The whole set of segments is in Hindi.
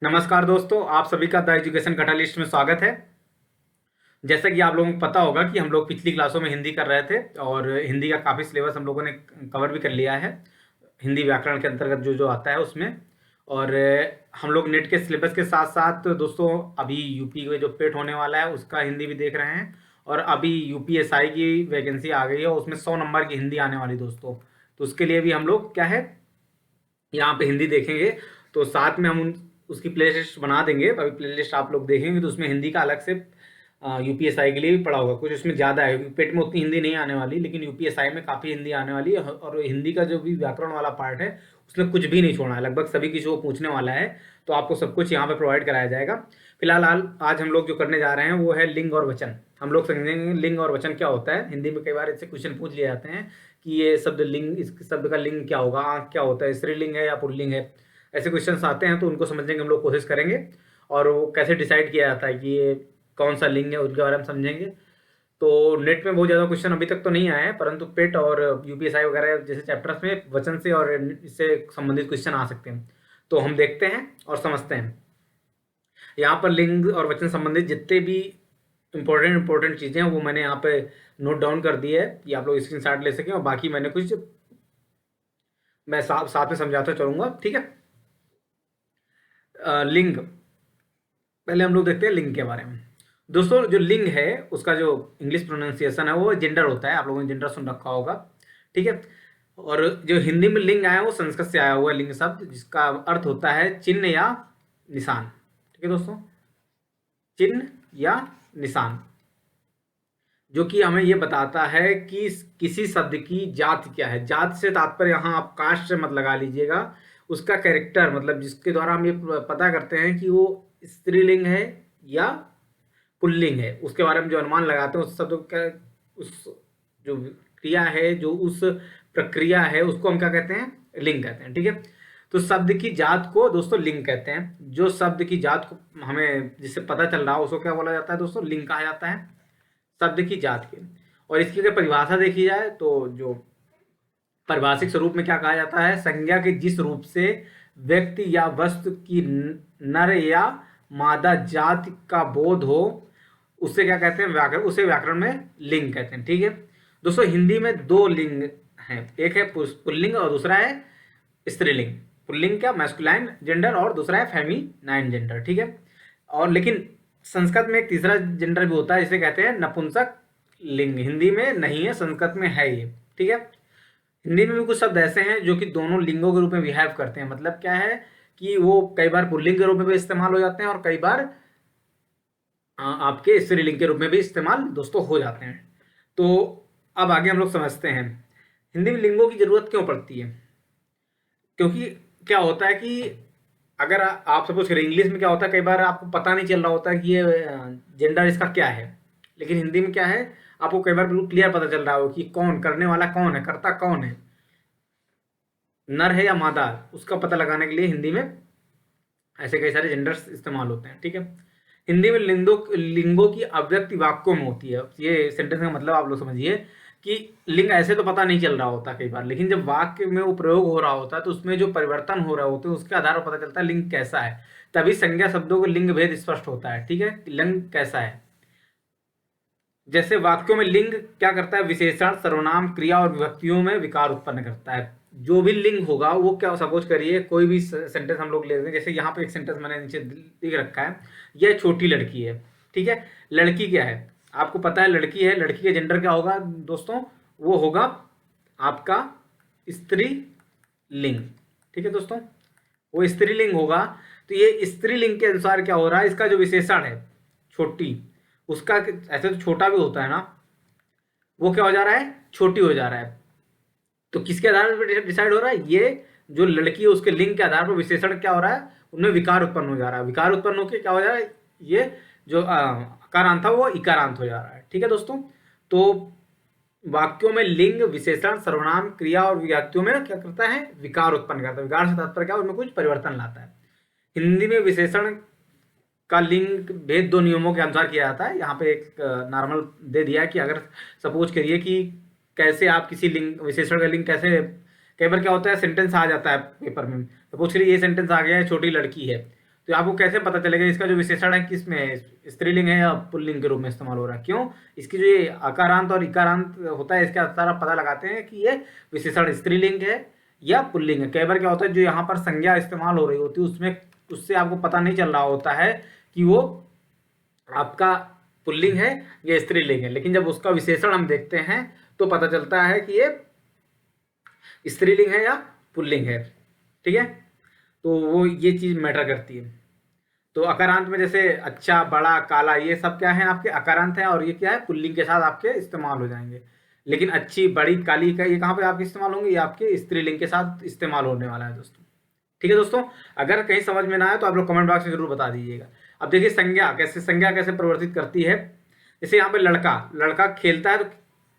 नमस्कार दोस्तों, आप सभी का द एजुकेशन कैटलिस्ट में स्वागत है। जैसा कि आप लोगों को पता होगा कि हम लोग पिछली क्लासों में हिंदी कर रहे थे और हिंदी का काफ़ी सिलेबस हम लोगों ने कवर भी कर लिया है। हिंदी व्याकरण के अंतर्गत जो जो आता है उसमें। और हम लोग नेट के सिलेबस के साथ साथ दोस्तों अभी यूपी में जो पेट होने वाला है उसका हिंदी भी देख रहे हैं। और अभी यूपीएसआई की वैकेंसी आ गई है, उसमें 100 नंबर की हिंदी आने वाली दोस्तों। तो उसके लिए भी हम लोग क्या है, यहाँ पे हिंदी देखेंगे। तो साथ में हम उसकी प्ले लिस्ट बना देंगे। अभी प्ले लिस्ट आप लोग देखेंगे तो उसमें हिंदी का अलग से यूपीएसआई के लिए भी पड़ा होगा। कुछ उसमें ज़्यादा है क्योंकि पेट में उतनी हिंदी नहीं आने वाली, लेकिन यूपीएसआई में काफ़ी हिंदी आने वाली है। और हिंदी का जो भी व्याकरण वाला पार्ट है उसमें कुछ भी नहीं छोड़ना है, लगभग सभी की जो पूछने वाला है। तो आपको सब कुछ यहाँ पे प्रोवाइड कराया जाएगा। फिलहाल आज हम लोग जो करने जा रहे हैं वो है लिंग और वचन। हम लोग समझेंगे लिंग और वचन क्या होता है। हिंदी में कई बार इससे क्वेश्चन पूछ लिए जाते हैं कि ये शब्द लिंग, इस शब्द का लिंग क्या होगा, आंख क्या होता है, स्त्रीलिंग है या पुल्लिंग है। ऐसे क्वेश्चन आते हैं तो उनको समझने की हम लोग कोशिश करेंगे। और वो कैसे डिसाइड किया जाता है कि ये कौन सा लिंग है उसके बारे में समझेंगे। तो नेट में बहुत ज़्यादा क्वेश्चन अभी तक तो नहीं आए हैं, परंतु पेट और यूपीएसआई वगैरह जैसे चैप्टर्स में वचन से और इससे संबंधित क्वेश्चन आ सकते हैं। तो हम देखते हैं और समझते हैं। यहाँ पर लिंग और वचन संबंधित जितने भी इंपॉर्टेंट चीज़ें हैं वो मैंने यहाँ पे नोट डाउन कर दी है कि आप लोग स्क्रीनशॉट ले सकें। और बाकी मैंने कुछ मैं साथ में समझाता चलूँगा, ठीक है। लिंग, पहले हम लोग देखते हैं लिंग के बारे में। दोस्तों जो लिंग है उसका जो इंग्लिश प्रोनाउंसिएशन है वो जेंडर होता है। आप लोगों ने जेंडर सुन रखा होगा, ठीक है। और जो हिंदी में लिंग आया है वो संस्कृत से आया हुआ है लिंग शब्द, जिसका अर्थ होता है चिन्ह या निशान, ठीक है दोस्तों, चिन्ह या निशान। जो कि हमें ये बताता है कि किसी शब्द की जात क्या है। जात से तात्पर्य यहाँ आप कास्ट से मत लगा लीजिएगा, उसका कैरेक्टर, मतलब जिसके द्वारा हम ये पता करते हैं कि वो स्त्रीलिंग है या पुल्लिंग है, उसके बारे में जो अनुमान लगाते हैं उस शब्द का, उस जो क्रिया है, जो उस प्रक्रिया है, उसको हम क्या कहते हैं, लिंग कहते हैं, ठीक है। तो शब्द की जात को दोस्तों लिंग कहते हैं। जो शब्द की जात को हमें जिससे पता चल रहा हो उसको क्या बोला जाता है दोस्तों, लिंग कहा जाता है, शब्द की जात के। और इसकी अगर परिभाषा देखी जाए तो जो पारिभाषिक स्वरूप में क्या कहा जाता है, संज्ञा के जिस रूप से व्यक्ति या वस्तु की नर या मादा जाति का बोध हो उसे क्या कहते हैं, व्याकरण, उसे व्याकरण में लिंग कहते हैं, ठीक है। दोस्तों हिंदी में दो लिंग हैं, एक है पुल्लिंग और दूसरा है स्त्रीलिंग। पुल्लिंग क्या, मैस्कुलाइन जेंडर, और दूसरा है फेमिनाइन जेंडर, ठीक है। और लेकिन संस्कृत में एक तीसरा जेंडर भी होता है जिसे कहते हैं नपुंसक लिंग। हिंदी में नहीं है, संस्कृत में है ये, ठीक है। हिंदी में भी कुछ शब्द ऐसे हैं जो कि दोनों लिंगों के रूप में बिहेव करते हैं। मतलब क्या है कि वो कई बार पुल्लिंग के रूप में भी इस्तेमाल हो जाते हैं और कई बार आपके स्त्रीलिंग के रूप में भी इस्तेमाल दोस्तों हो जाते हैं। तो अब आगे हम लोग समझते हैं हिंदी में लिंगों की जरूरत क्यों पड़ती है। क्योंकि क्या होता है कि अगर आप सपोज करें, इंग्लिश में क्या होता है, कई बार आपको पता नहीं चल रहा होता है कि ये जेंडर इसका क्या है, लेकिन हिंदी में क्या है, आपको कई बार बिल्कुल क्लियर पता चल रहा हो कि कौन करने वाला, कौन है, कर्ता कौन है, नर है या मादा, उसका पता लगाने के लिए हिंदी में ऐसे कई सारे जेंडर्स इस्तेमाल होते हैं, ठीक है। हिंदी में लिंगों की अव्यक्ति वाक्यों में होती है। ये सेंटेंस का मतलब आप लोग समझिए कि लिंग ऐसे तो पता नहीं चल रहा होता कई बार, लेकिन जब वाक्य में वो प्रयोग हो रहा होता है तो उसमें जो परिवर्तन हो रहे होते हैं उसके आधार पर पता चलता है लिंग कैसा है। तभी संज्ञा शब्दों को लिंग भेद स्पष्ट होता है, ठीक है, कि लिंग कैसा है। जैसे वाक्यों में लिंग क्या करता है, विशेषण, सर्वनाम, क्रिया और विभक्तियों में विकार उत्पन्न करता है। जो भी लिंग होगा वो क्या, सपोज करिए कोई भी सेंटेंस हम लोग ले लेते हैं। जैसे यहाँ पे एक सेंटेंस मैंने नीचे लिख रखा है, यह छोटी लड़की है, ठीक है। लड़की क्या है, आपको पता है लड़की है, लड़की का जेंडर क्या होगा दोस्तों, वो होगा आपका स्त्री लिंग, ठीक है दोस्तों, वो स्त्रीलिंग होगा। तो ये स्त्रीलिंग के अनुसार क्या हो रहा है, इसका जो विशेषण है छोटी, उसका ऐसे तो छोटा भी होता है ना, वो क्या हो जा रहा है, छोटी हो जा रहा है। तो किसके आधार पर डिसाइड हो रहा है, ये जो लड़की है उसके लिंग के आधार पर विशेषण क्या हो रहा है, उनमें विकार उत्पन्न हो जा रहा है। विकार उत्पन्न होकर क्या हो जा रहा है, ये जो अकारांत था वो इकारांत हो जा रहा है, ठीक है दोस्तों। तो वाक्यों में लिंग, विशेषण, सर्वनाम, क्रिया और विभक्तियों में क्या करता है, विकार उत्पन्न करता है। विकार से तात्पर्य क्या, उनमें कुछ परिवर्तन लाता है। हिंदी में विशेषण का लिंग भेद दो नियमों के अनुसार किया जाता है। यहाँ पे एक नॉर्मल दे दिया है कि अगर सपोज करिए कि कैसे आप किसी लिंग, विशेषण का लिंग कैसे, कई बार क्या होता है सेंटेंस आ जाता है पेपर में, सपोज करिए ये सेंटेंस आ गया है छोटी लड़की है, तो आपको कैसे पता चलेगा इसका जो विशेषण है किस में है, स्त्रीलिंग है या पुल्लिंग के रूप में इस्तेमाल हो रहा है? क्यों? इसकी जो ये अकारांत और इकारांत होता है, इसके आधार आप पता लगाते हैं कि ये विशेषण स्त्रीलिंग है या पुल्लिंग है। कई बार क्या होता है, जो यहाँ पर संज्ञा इस्तेमाल हो रही होती है उसमें, उससे आपको पता नहीं चल रहा होता है कि वो आपका पुल्लिंग है या स्त्रीलिंग है, लेकिन जब उसका विशेषण हम देखते हैं तो पता चलता है कि ये स्त्रीलिंग है या पुल्लिंग है। ठीक है, तो वो ये चीज मैटर करती है। तो अकारांत में जैसे अच्छा, बड़ा, काला, ये सब क्या है आपके अकारांत है, और ये क्या है पुल्लिंग के साथ आपके इस्तेमाल हो जाएंगे। लेकिन अच्छी, बड़ी, काली का ये कहाँ पे आपके इस्तेमाल होंगे? ये आपके स्त्रीलिंग के साथ इस्तेमाल होने वाला है दोस्तों। ठीक है दोस्तों, अगर कहीं समझ में ना आए तो आप लोग कमेंट बॉक्स में जरूर बता दीजिएगा। अब देखिए संज्ञा कैसे परिवर्तित करती है। जैसे यहाँ पे लड़का लड़का खेलता है, तो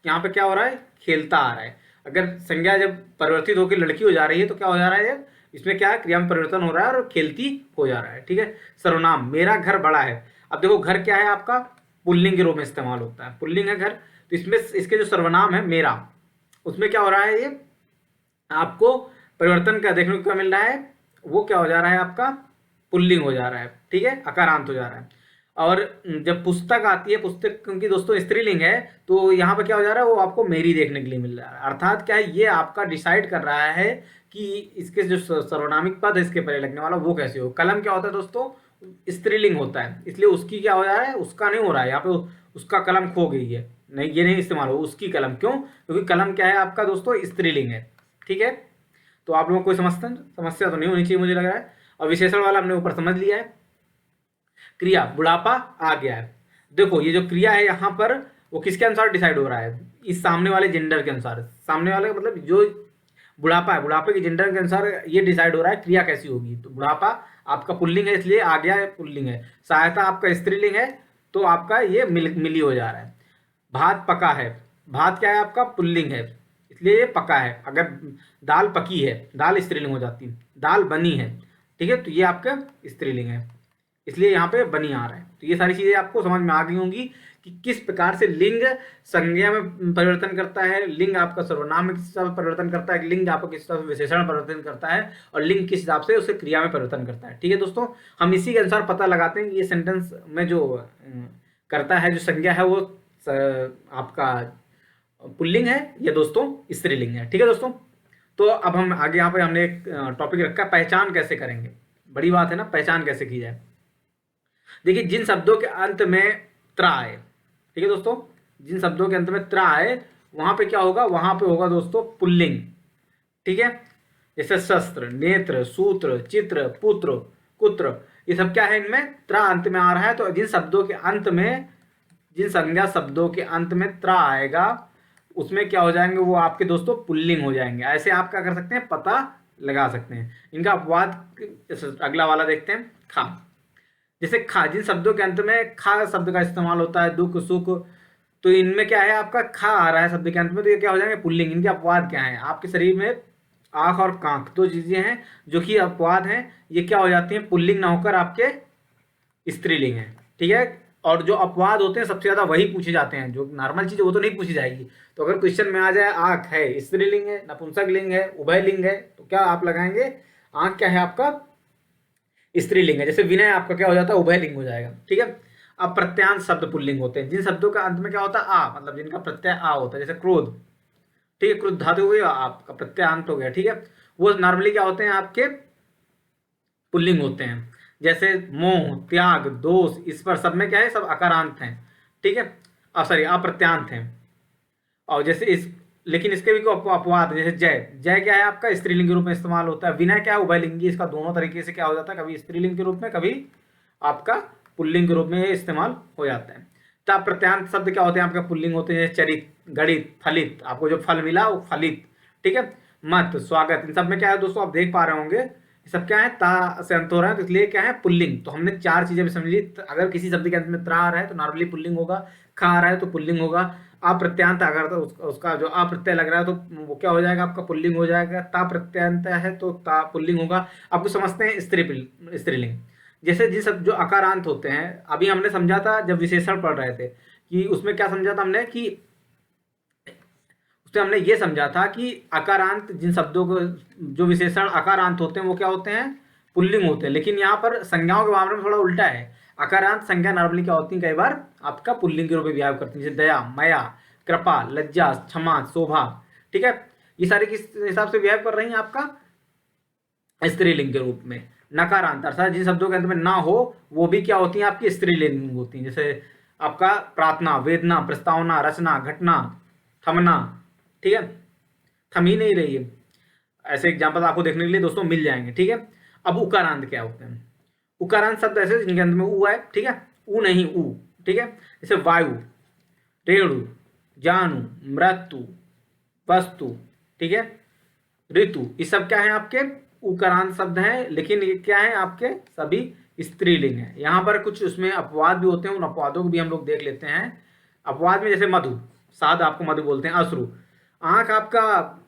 यहाँ पे क्या हो रहा है? खेलता आ रहा है। अगर संज्ञा जब परिवर्तित होकर लड़की हो जा रही है तो क्या हो जा रहा है? इसमें क्या है? क्रिया में परिवर्तन हो रहा है और खेलती हो जा रहा है। ठीक है, सर्वनाम मेरा घर बड़ा है। अब देखो घर क्या है आपका? पुल्लिंग के रूप में इस्तेमाल होता है, पुल्लिंग है घर। तो इसमें इसके जो सर्वनाम है मेरा, उसमें क्या हो रहा है? ये आपको परिवर्तन का देखने को क्या मिल रहा है? वो क्या हो जा रहा है आपका? पुल्लिंग हो जा रहा है। ठीक है, अकारांत हो जा रहा है। और जब पुस्तक आती है, पुस्तक क्योंकि दोस्तों स्त्रीलिंग है, तो यहाँ पर क्या हो जा रहा है? वो आपको मेरी देखने के लिए मिल रहा है। अर्थात क्या है? ये आपका डिसाइड कर रहा है कि इसके जो सर्वनामिक पद है इसके पहले लगने वाला वो कैसे हो। कलम क्या होता है दोस्तों? स्त्रीलिंग होता है, इसलिए उसकी क्या हो जा रहा है? उसका नहीं हो रहा है यहाँ पे, उसका कलम खो गई है, नहीं ये नहीं इस्तेमाल हो उसकी कलम। क्यों? क्योंकि कलम क्या है आपका दोस्तों? स्त्रीलिंग है। ठीक है, तो आप लोगों को कोई समस्या तो नहीं होनी चाहिए मुझे लग रहा है। और विशेषण वाला हमने ऊपर समझ लिया है। क्रिया बुढ़ापा आ गया है। देखो ये जो क्रिया है यहाँ पर वो किसके अनुसार डिसाइड हो रहा है? इस सामने वाले जेंडर के अनुसार। सामने वाले का मतलब जो बुढ़ापा है, बुढ़ापे के जेंडर के अनुसार ये डिसाइड हो रहा है क्रिया कैसी होगी। तो बुढ़ापा आपका पुल्लिंग है इसलिए आ गया है, पुल्लिंग है। सहायता आपका स्त्रीलिंग है तो आपका ये मिली हो जा रहा है। भात पका है, भात क्या है आपका? पुल्लिंग है, इसलिए ये पका है। अगर दाल पकी है, दाल स्त्रीलिंग हो जाती है। दाल बनी है, ठीक है, तो ये आपका स्त्रीलिंग है, इसलिए यहाँ पे बनी आ रहा है। तो ये सारी चीजें आपको समझ में आ गई होंगी कि किस प्रकार से लिंग संज्ञा में परिवर्तन करता है, लिंग आपका सर्वनाम में किस हिसाब से परिवर्तन करता है, लिंग आपका किस हिसाब से विशेषण में परिवर्तन करता है, और लिंग किस हिसाब से उसे क्रिया में परिवर्तन करता है। ठीक है दोस्तों, हम इसी के अनुसार पता लगाते हैं कि ये सेंटेंस में जो करता है, जो संज्ञा है वो आपका पुल्लिंग है या दोस्तों स्त्रीलिंग है। ठीक है दोस्तों, तो अब हम आगे यहाँ पे हमने एक टॉपिक रखा, पहचान कैसे करेंगे। बड़ी बात है ना, पहचान कैसे की जाए। देखिए जिन शब्दों के अंत में त्रा आए, ठीक है दोस्तों, जिन शब्दों के अंत में त्रा आए वहां पे क्या होगा? वहां पे होगा दोस्तों पुल्लिंग। ठीक है, जैसे शस्त्र, नेत्र, सूत्र, चित्र, पुत्र, कुत्र, ये सब क्या है? इनमें त्रा अंत में आ रहा है। तो जिन शब्दों के अंत में, जिन संज्ञा शब्दों के अंत में त्रा आएगा उसमें क्या हो जाएंगे? वो आपके दोस्तों पुल्लिंग हो जाएंगे। ऐसे आप क्या कर सकते हैं? पता लगा सकते हैं इनका अपवाद। अगला वाला देखते हैं, खा। जैसे खा, जिन शब्दों के अंत में खा शब्द का इस्तेमाल होता है, दुख, सुख, तो इनमें क्या है? आपका खा आ रहा है शब्द के अंत में, तो ये क्या हो जाएंगे? पुल्लिंग। इनके अपवाद क्या है? आपके शरीर में आंख और कांख दो चीजें हैं जो कि अपवाद हैं, ये क्या हो जाती हैं? पुल्लिंग ना होकर आपके स्त्रीलिंग है। ठीक है, और जो अपवाद होते हैं सबसे ज्यादा वही पूछे जाते हैं, जो नॉर्मल चीज वो तो नहीं पूछी जाएगी। तो अगर क्वेश्चन में आ जाए आंख है स्त्रीलिंग है, नपुंसक लिंग है, उभय लिंग है, तो क्या आप लगाएंगे? आंख क्या है आपका? स्त्रीलिंग है। जैसे विनय आपका क्या हो जाता है? उभय लिंग हो जाएगा। ठीक है, अब प्रत्यांत शब्द पुल्लिंग होते हैं, जिन शब्दों का अंत में क्या होता है? आ, मतलब जिनका प्रत्यय आ होता है। जैसे क्रोध, ठीक है, क्रोध धातु हो गई, आपका प्रत्यांत हो गया। ठीक है, वो नॉर्मली क्या होते हैं? आपके पुल्लिंग होते हैं। जैसे मोह, त्याग, दोष, इस पर सब में क्या है? सब अकारांत हैं। ठीक है, सॉरी अप्रत्यांत हैं। और जैसे इस, लेकिन इसके भी अपवाद, जैसे जय, जय क्या है आपका? स्त्रीलिंग के रूप में इस्तेमाल होता है। विनय क्या है? उभयलिंगी। इसका दोनों तरीके से क्या हो जाता है? कभी स्त्रीलिंग के रूप में, कभी आपका पुल्लिंग के रूप में इस्तेमाल हो जाता है। तब प्रत्यांत शब्द क्या होते हैं? आपका पुल्लिंग होते हैं। चरित, गणित, फलित, आपको जो फल मिला वो फलित। ठीक है, मत, स्वागत, इन सब में क्या है दोस्तों? आप देख पा रहे होंगे ये सब क्या है? ता से अंत हो रहा है, तो इसलिए क्या है? पुल्लिंग। तो हमने चार चीजें भी समझ ली। अगर किसी शब्द के अंत में त्रा आ रहा है तो नॉर्मली पुल्लिंग होगा, खा आ रहा है तो पुल्लिंग होगा, अप्रत्यांत अगर तो उसका जो अप्रत्यय लग रहा है तो वो क्या हो जाएगा? आपका पुल्लिंग हो जाएगा। ता प्रत्यांत है तो ता पुल्लिंग होगा। आपको समझते हैं स्त्रीलिंग। जैसे जिस जो अकारांत होते हैं, अभी हमने समझा था जब विशेषण पढ़ रहे थे कि उसमें क्या समझा था हमने कि उसमें हमने ये समझा था कि अकारांत, जिन शब्दों को जो विशेषण अकारांत होते हैं वो क्या होते हैं? पुल्लिंग होते हैं। लेकिन यहाँ पर संज्ञाओं के मामले में थोड़ा उल्टा है। अकारांत संज्ञा नॉर्मली क्या होती है, कई बार आपका पुल्लिंग के रूप में व्यवहार करती है, जैसे दया, माया, कृपा, लज्जा, क्षमा, शोभा। ठीक है, ये सारे किस हिसाब से व्यवहार कर रही हैं, आपका स्त्रीलिंग के रूप में। नकारांत अर्थात जिन शब्दों के अंत में ना हो वो भी क्या होती हैं, आपकी स्त्रीलिंग होती हैं, जैसे आपका प्रार्थना, वेदना, प्रस्तावना, रचना, घटना, थमना। ठीक है, थम ही नहीं रही है। ऐसे एग्जाम्पल आपको देखने के लिए दोस्तों मिल जाएंगे। ठीक है, अब उकारांत क्या होते हैं? उकारांत शब्द ऐसे जिनके अंत में ऊ है। ठीक है, ऊ नहीं ऊ। ठीक है, जैसे वायु, रेणु, जानु, मृत्यु, वस्तु। ठीक है, ऋतु, ये सब क्या है, आपके उकारांत शब्द हैं, लेकिन ये क्या है, आपके सभी स्त्रीलिंग है। यहाँ पर कुछ उसमें अपवाद भी होते हैं, उन अपवादों को भी हम लोग देख लेते हैं। अपवाद में जैसे मधु, साध आपको मधु बोलते हैं। अश्रु, आंख आपका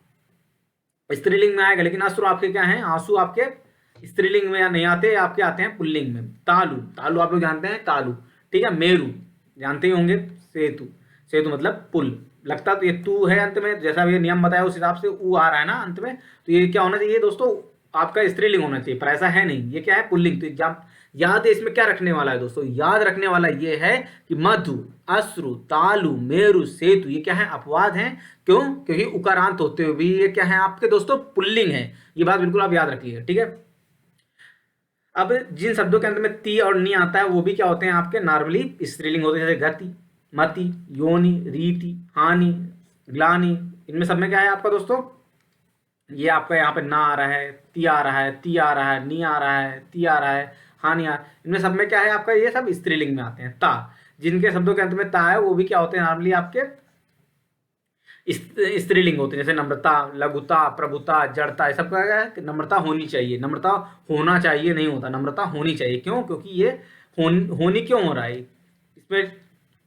स्त्रीलिंग में आएगा, लेकिन अश्रु आपके क्या हैं, आंसू आपके स्त्रीलिंग में नहीं आते, आपके आते हैं पुल्लिंग में। तालु, तालु आप लोग जानते हैं, तालु। ठीक है, मेरु जानते ही होंगे। सेतु, सेतु मतलब पुल। लगता तो ये तू है अंत में, जैसा भी नियम बताया उस हिसाब से ऊ आ रहा है ना अंत में, तो ये क्या होना चाहिए दोस्तों, आपका स्त्रीलिंग होना चाहिए, पर ऐसा है नहीं, ये क्या है, पुल्लिंग। तो एग्जाम याद है इसमें क्या रखने वाला है दोस्तों, याद रखने वाला ये है कि मधु, अश्रु, तालु, मेरु, सेतु ये क्या है, अपवाद हैं। क्यों? क्योंकि उकारांत होते हुए भी ये क्या है, आपके दोस्तों पुल्लिंग है। ये बात बिल्कुल आप याद रखिएगा। ठीक है, अब जिन शब्दों के अंत में ती और नी आता है वो भी क्या होते हैं, आपके नॉर्मली स्त्रीलिंग होते हैं, जैसे गति, मति, योनि, रीति, हानि, ग्लानि। इनमें सब में क्या है आपका दोस्तों, ये आपका यहाँ पे ना आ रहा है, ती आ रहा है, ती आ रहा है, नी आ रहा है, ती आ रहा है, हानि आ, इनमें सब में क्या है आपका, ये सब स्त्रीलिंग में आते हैं। ता, जिनके शब्दों के अंत में ता है वो भी क्या होते हैं, नॉर्मली आपके स्त्रीलिंग होते हैं, जैसे नम्रता, लघुता, प्रभुता, जड़ता। ये सब क्या है कि नम्रता होनी चाहिए, नम्रता होना चाहिए नहीं होता, नम्रता होनी चाहिए। क्यों? क्योंकि ये होनी क्यों हो रहा है इसमें,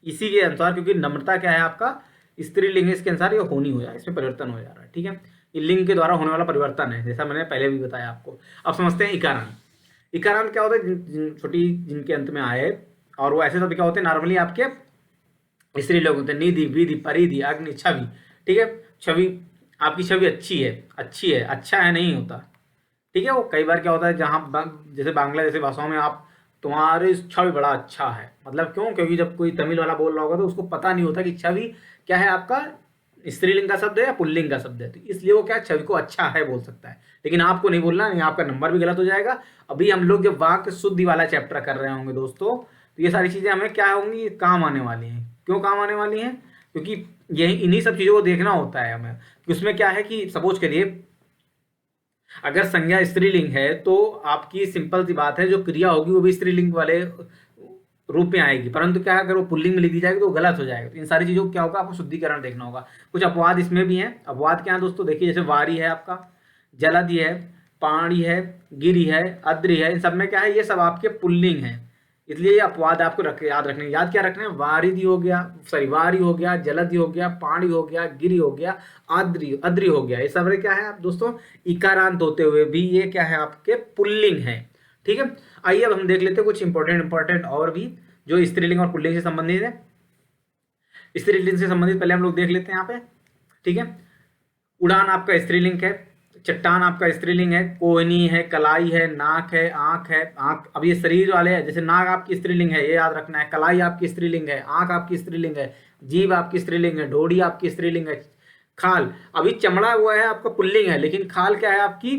इसी के अनुसार, क्योंकि नम्रता क्या है आपका स्त्रीलिंग है, इसके अनुसार ये होनी हो जाए, इसमें परिवर्तन हो जा रहा है। ठीक है, ये लिंग के द्वारा होने वाला परिवर्तन है, जैसा मैंने पहले भी बताया आपको। अब समझते हैं इकारांत। इकारांत क्या होता है, छोटी जिनके अंत में आए, और वो ऐसे शब्द क्या होते हैं, नॉर्मली आपके स्त्रीलिंग होते हैं। निधि, विधि, परिधि, अग्नि, छवि। ठीक है, छवि, आपकी छवि अच्छी है, अच्छी है, अच्छा है नहीं होता। ठीक है, वो कई बार क्या होता है, जहाँ जैसे बांग्ला जैसे भाषाओं में आप, तुम्हारी छवि बड़ा अच्छा है, मतलब क्यों, क्योंकि जब कोई तमिल वाला बोल रहा होगा तो उसको पता नहीं होता कि छवि क्या है, आपका स्त्रीलिंग का शब्द है या पुल्लिंग का शब्द है, तो इसलिए वो क्या छवि को अच्छा है बोल सकता है, लेकिन आपको नहीं बोलना, नहीं, आपका नंबर भी गलत हो जाएगा। अभी हम लोग जब वाक्य शुद्धि वाला चैप्टर कर रहे होंगे दोस्तों, तो ये सारी चीजें हमें क्या होंगी, काम आने वाली हैं। क्यों काम आने वाली हैं? क्योंकि यही इन्हीं सब चीजों को देखना होता है हमें, कि उसमें क्या है कि सपोज करिए अगर संज्ञा स्त्रीलिंग है तो आपकी सिंपल सी बात है, जो क्रिया होगी वो भी स्त्रीलिंग वाले रूप में आएगी, परंतु क्या है, अगर वो पुल्लिंग में लिख दी जाएगी तो गलत हो जाएगा। तो इन सारी चीजों को क्या होगा, आपको शुद्धिकरण देखना होगा। कुछ अपवाद इसमें भी हैं। अपवाद क्या है दोस्तों, देखिए, जैसे वारी है आपका, जलधि है, पाणी है, गिरी है, अद्रि है, इन सब में क्या है, ये सब आपके पुल्लिंग है, इसलिए ये अपवाद आपको याद रखने, याद क्या रखना है, वारिधि हो गया, सॉरी वारी हो गया, जलधि हो गया, पाणी हो गया, गिरी हो गया, अद्रि अद्रि हो गया, ये सब क्या है आप दोस्तों, इकारांत होते हुए भी ये क्या है, आपके पुल्लिंग है। ठीक है, आइए अब हम देख लेते हैं कुछ इंपॉर्टेंट और भी जो स्त्रीलिंग और पुल्लिंग से संबंधित है। स्त्रीलिंग से संबंधित पहले हम लोग देख लेते हैं यहाँ पे। ठीक है, उड़ान आपका स्त्रीलिंग है, चट्टान आपका स्त्रीलिंग है, कोहनी है, कलाई है, नाक है, आंख है, आंख, अब ये शरीर वाले हैं, जैसे नाक आपकी स्त्रीलिंग है, ये याद रखना है, कलाई आपकी स्त्रीलिंग है, आंख आपकी स्त्रीलिंग है, जीभ आपकी स्त्रीलिंग है, ढोड़ी आपकी स्त्रीलिंग है, खाल, अभी चमड़ा हुआ है आपका पुल्लिंग है, लेकिन खाल क्या है आपकी,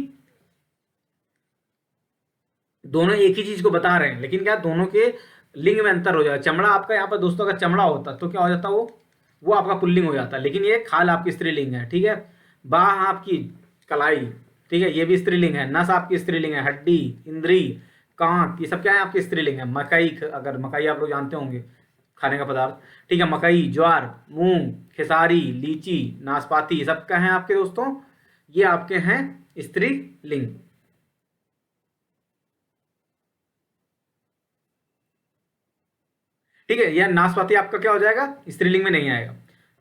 दोनों एक ही चीज को बता रहे हैं, लेकिन क्या दोनों के लिंग में अंतर हो जाएगा। चमड़ा आपका यहाँ पर दोस्तों का चमड़ा होता तो क्या हो जाता, वो आपका पुल्लिंग हो जाता, लेकिन ये खाल आपकी स्त्रीलिंग है। ठीक है, बाह आपकी कलाई, ठीक है, ये भी स्त्रीलिंग है, नस आपकी स्त्रीलिंग है, हड्डी, इंद्री, कांत, ये सब क्या है आपकी स्त्रीलिंग है। मकई, अगर मकई आप लोग जानते होंगे खाने का पदार्थ, ठीक है, मकई, ज्वार, मूंग, खेसारी, लीची, नाशपाती, सब क्या है आपके दोस्तों, ये आपके हैं स्त्रीलिंग। ठीक है, यह नाशपाती आपका क्या हो जाएगा, स्त्रीलिंग में नहीं आएगा।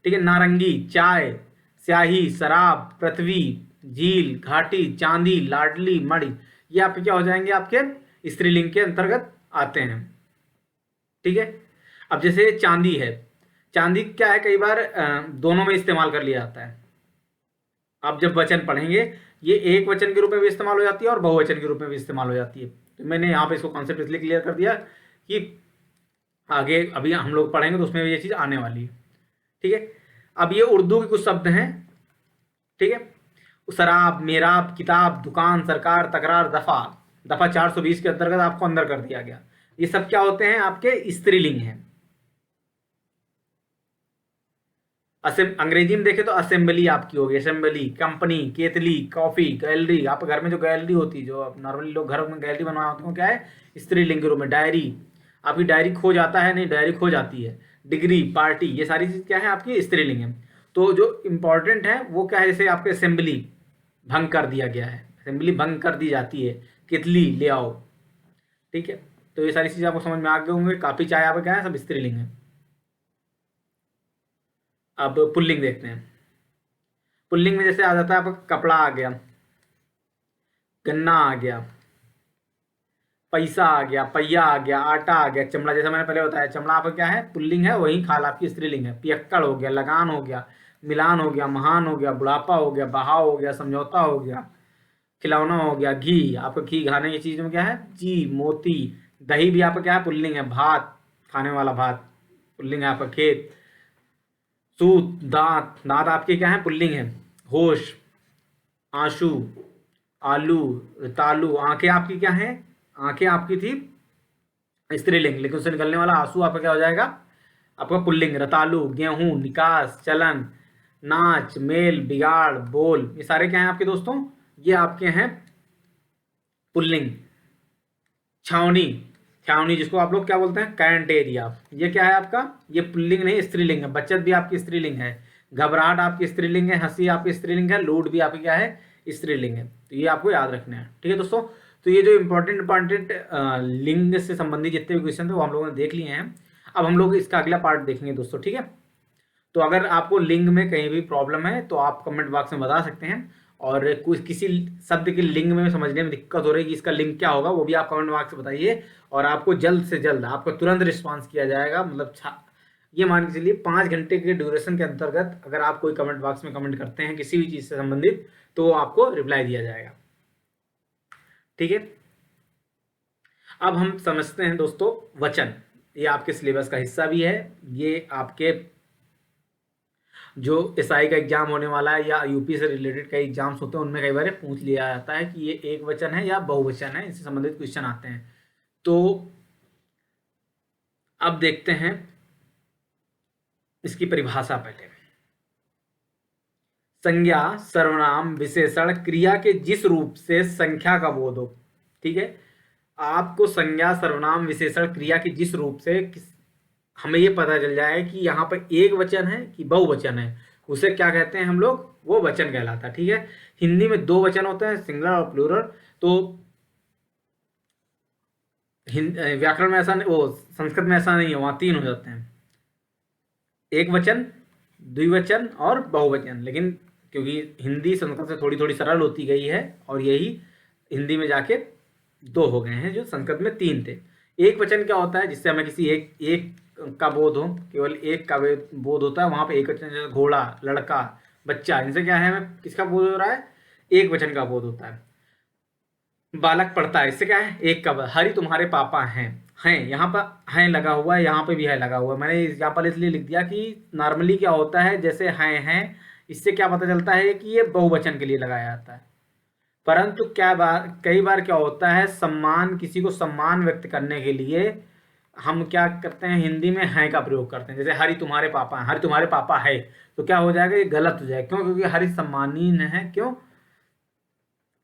ठीक है, नारंगी, चाय, स्याही, शराब, पृथ्वी, झील, घाटी, चांदी, लाडली, मणि, ये आपके क्या हो जाएंगे, आपके स्त्रीलिंग के अंतर्गत आते हैं। ठीक है, अब जैसे चांदी है, चांदी क्या है, कई बार दोनों में इस्तेमाल कर लिया जाता है। आप जब वचन पढ़ेंगे ये एक वचन के रूप में भी इस्तेमाल हो जाती है और बहुवचन के रूप में भी इस्तेमाल हो जाती है। तो मैंने यहाँ पे इसको कॉन्सेप्ट इसलिए क्लियर कर दिया कि आगे अभी हम लोग पढ़ेंगे तो उसमें भी ये चीज़ आने वाली है। ठीक है, अब ये उर्दू के कुछ शब्द हैं। ठीक है, शराब, मेराब, किताब, दुकान, सरकार, तकरार, दफा। दफा 420 के अंतर्गत आपको अंदर कर दिया गया। ये सब क्या होते हैं? आपके स्त्रीलिंग हैं। अंग्रेजी में देखें तो असेंबली आपकी होगी, असेंबली, कंपनी, केतली, कॉफी, गैलरी। आप घर में जो गैलरी होती है, जो नॉर्मली लोग घर में गैलरी बनवा होते हैं, क्या है? स्त्रीलिंग के रूप में। डायरी, आपकी डायरी खो जाता है? नहीं, डायरी खो जाती है। डिग्री, पार्टी, ये सारी चीज क्या है? आपकी स्त्रीलिंग है। तो जो इंपॉर्टेंट है वो क्या है? जैसे आपके असेंबली भंग कर दिया गया है, असेंबली भंग कर दी जाती है। कितली, ले आओ। ठीक है, तो ये सारी चीजें आपको समझ में आ गए होंगे। काफी, चाय, आपका क्या है? सब स्त्रीलिंग है। अब पुल्लिंग देखते हैं। पुल्लिंग में जैसे आ जाता है आपका कपड़ा आ गया, गन्ना आ गया, पैसा आ गया, पहिया आ गया, आटा आ गया, चमड़ा। जैसा मैंने पहले बताया, चमड़ा आपका क्या है? पुल्लिंग है, वही खाल आपकी स्त्रीलिंग है। पियक्कड़ हो गया, लगान हो गया, मिलान हो गया, महान हो गया, बुढ़ापा हो गया, बहाव हो गया, समझौता हो गया, खिलौना हो गया। घी, आपका घी खाने की चीज में क्या है? जी, मोती। दही भी आपका क्या है? पुल्लिंग है। भात, खाने वाला भात, पुल्लिंग है आपका। खेत, सूत, दांत, दांत आपके क्या है? पुल्लिंग है। होश, आंसू, आलू, तालू। आंखें आपकी क्या है? आंखें आपकी थी स्त्रीलिंग, लेकिन उससे निकलने वाला आंसू आपका क्या हो जाएगा? आपका पुल्लिंग। रतालू, गेहूं, निकास, चलन, नाच, मेल, बिगाड़, बोल, ये सारे क्या हैं आपके दोस्तों? ये आपके हैं पुल्लिंग। छावनी, छावनी जिसको आप लोग क्या बोलते हैं? कैंट एरिया, ये क्या है आपका? ये पुल्लिंग नहीं, स्त्रीलिंग है। बचत भी आपकी स्त्रीलिंग है। घबराहट आपकी स्त्रीलिंग है। हंसी आपकी स्त्रीलिंग है। लूट भी आपकी क्या है? स्त्रीलिंग है। तो ये आपको याद रखना है। ठीक है दोस्तों, तो ये जो इंपॉर्टेंट इंपॉर्टेंट लिंग से संबंधित जितने भी क्वेश्चन थे वो हम लोगों ने देख लिए हैं। अब हम लोग इसका अगला पार्ट देखेंगे दोस्तों। ठीक है, तो अगर आपको लिंग में कहीं भी प्रॉब्लम है तो आप कमेंट बॉक्स में बता सकते हैं। और कुछ किसी शब्द के लिंग में समझने में दिक्कत हो रही है कि इसका लिंग क्या होगा, वो भी आप कमेंट बॉक्स में बताइए। और आपको जल्द से जल्द आपको तुरंत रिस्पांस किया जाएगा। मतलब ये मान के चलिए 5 घंटे के ड्यूरेशन के अंतर्गत अगर आप कोई कमेंट बॉक्स में कमेंट करते हैं किसी भी चीज़ से संबंधित, तो आपको रिप्लाई दिया जाएगा। ठीक है, अब हम समझते हैं दोस्तों वचन। ये आपके सिलेबस का हिस्सा भी है। ये आपके जो एसआई का एग्जाम होने वाला है या यूपी से रिलेटेड कई एग्जाम्स होते हैं उनमें कई बार पूछ लिया जाता है कि ये एक वचन है या बहुवचन है, इससे संबंधित क्वेश्चन आते हैं। तो अब देखते हैं इसकी परिभाषा। पहले, संज्ञा, सर्वनाम, विशेषण, क्रिया के जिस रूप से संख्या का बोध हो। ठीक है, आपको संज्ञा, सर्वनाम, विशेषण, क्रिया के जिस रूप से हमें ये पता चल जाए कि यहाँ पर एक वचन है कि बहुवचन है, उसे क्या कहते हैं हम लोग? वो वचन कहलाता है। ठीक है, हिंदी में 2 वचन होते हैं, सिंगुलर और प्लूरल। तो व्याकरण में ऐसा नहीं, वो संस्कृत में ऐसा नहीं है, वहाँ 3 हो जाते हैं, एक वचन, द्विवचन और बहुवचन। लेकिन क्योंकि हिंदी संस्कृत से थोड़ी थोड़ी सरल होती गई है और यही हिंदी में जाके 2 हो गए हैं, जो संस्कृत में 3 थे। एक वचन क्या होता है? जिससे हमें किसी एक का बोध हो, केवल एक का बोध होता है। वहां पे एक वचन, जैसे घोड़ा, लड़का, बच्चा, इनसे क्या है? हमें किसका बोध हो रहा है? एक वचन का बोध होता है। बालक पढ़ता है, इससे क्या है? एक का। हरि तुम्हारे पापा हैं, हैं यहाँ पर हैं लगा हुआ है, यहाँ पे भी है लगा हुआ है। मैंने यहाँ पर इसलिए लिख दिया कि नॉर्मली क्या होता है, जैसे हैं, इससे क्या पता चलता है कि ये बहुवचन के लिए लगाया जाता है। परंतु कई बार क्या होता है, सम्मान, किसी को सम्मान व्यक्त करने के लिए हम क्या करते हैं? हिंदी में है का प्रयोग करते हैं। जैसे हरि तुम्हारे पापा हैं, हरि तुम्हारे पापा है, तो क्या हो जाएगा? ये गलत हो जाएगा। क्यों? क्योंकि हरि सम्मानीय है। क्यों?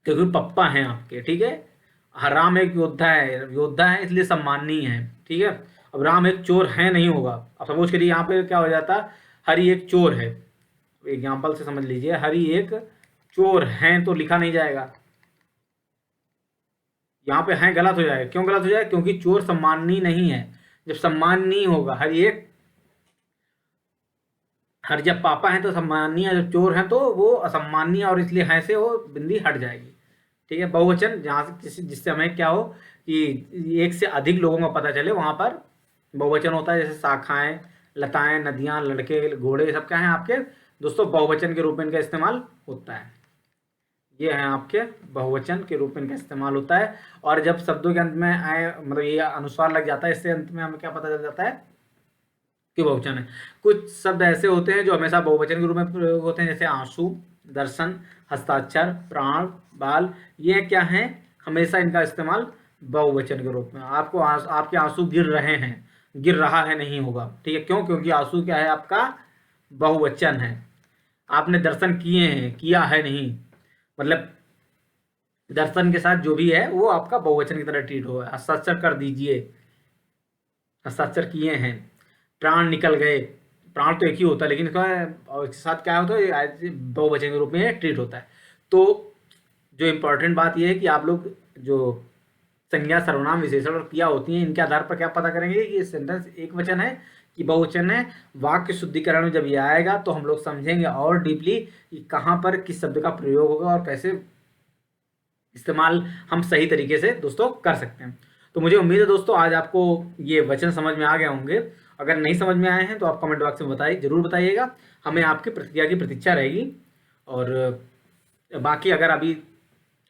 क्योंकि पप्पा हैं आपके। ठीक है, राम एक योद्धा है, योद्धा है इसलिए सम्माननीय है। ठीक है, अब राम एक चोर है नहीं होगा। अब सपोज करिए यहाँ पे क्या हो जाता? हरि एक चोर है। एग्जाम्पल से समझ लीजिए, हरि एक चोर है तो लिखा नहीं जाएगा, यहाँ पे है गलत हो जाएगा। क्यों गलत हो जाएगा? क्योंकि चोर सम्माननीय नहीं है। जब सम्माननीय होगा, हर जब पापा हैं तो सम्माननीय, जब चोर हैं तो वो असम्माननीय, और इसलिए है से वो बिंदी हट जाएगी। ठीक है, बहुवचन जहाँ से जिससे हमें क्या हो कि एक से अधिक लोगों को पता चले, वहां पर बहुवचन होता है। जैसे शाखाएं, लताएं, नदियां, लड़के, घोड़े, सब क्या है? आपके दोस्तों बहुवचन के रूप में इनका इस्तेमाल होता है। ये है आपके बहुवचन के रूप में इनका इस्तेमाल होता है। और जब शब्दों के अंत में आए, मतलब ये अनुस्वार लग जाता है, इससे अंत में हमें क्या पता चल जाता है कि बहुवचन है। कुछ शब्द ऐसे होते हैं जो हमेशा बहुवचन के रूप में प्रयोग होते हैं, जैसे आंसू, दर्शन, हस्ताक्षर, प्राण, बाल। ये क्या है, हमेशा इनका इस्तेमाल बहुवचन के रूप में। आपको आपके आंसू गिर रहे हैं, गिर रहा है नहीं होगा, ठीक है। क्यों? क्योंकि आंसू क्या है आपका बहुवचन है। आपने दर्शन किए हैं, किया है नहीं, मतलब दर्शन के साथ जो भी है वो आपका बहुवचन की तरह ट्रीट होगा। हस्ताक्षर कर दीजिए, हस्ताक्षर किए हैं। प्राण निकल गए, प्राण तो एक ही होता है, लेकिन इसका और इसके साथ क्या होता है, बहुवचन के रूप में ट्रीट होता है। तो जो इम्पोर्टेंट बात यह है कि आप लोग जो संज्ञा, सर्वनाम, विशेषण और क्रिया होती हैं, इनके आधार पर क्या पता करेंगे कि ये सेंटेंस एक वचन है कि बहुवचन है। वाक्य शुद्धिकरण में जब ये आएगा तो हम लोग समझेंगे और डीपली कि कहाँ पर किस शब्द का प्रयोग होगा और कैसे इस्तेमाल हम सही तरीके से दोस्तों कर सकते हैं। तो मुझे उम्मीद है दोस्तों आज आपको ये वचन समझ में आ गए होंगे। अगर नहीं समझ में आए हैं तो आप कमेंट बॉक्स में जरूर बताइएगा, हमें आपकी प्रतिक्रिया की प्रतीक्षा रहेगी। और बाकी अगर अभी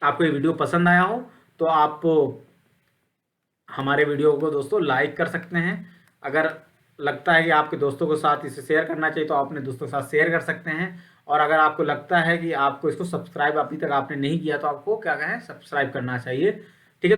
आपको ये वीडियो पसंद आया हो तो आप हमारे वीडियो को दोस्तों लाइक कर सकते हैं। अगर लगता है कि आपके दोस्तों के साथ इसे शेयर करना चाहिए तो आप अपने दोस्तों के साथ शेयर कर सकते हैं। और अगर आपको लगता है कि आपको इसको सब्सक्राइब अभी तक आपने नहीं किया तो आपको क्या कहें, सब्सक्राइब करना चाहिए।